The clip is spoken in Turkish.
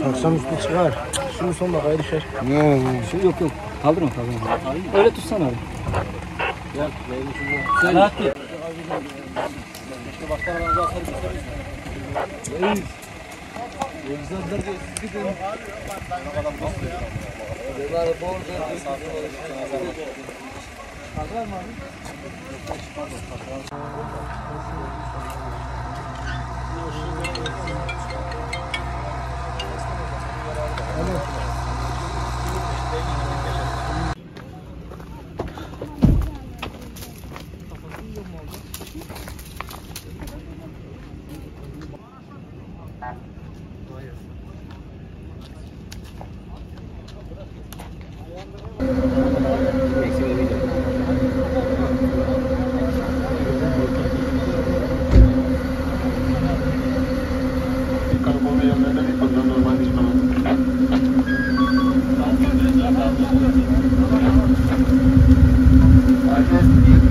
Akşam üstü çıkar. Şimdi son dakikaya düşer. Yok. Kaldırma. Öyle tutsana abi. Ya, Selahattin. İşte başka aranızda asarı gösteririz. Reis. Yıldızlar diyor, siz gidin. Ne kadar dost diyor. Yıllar borcu. Hazır mı abi? Gracias.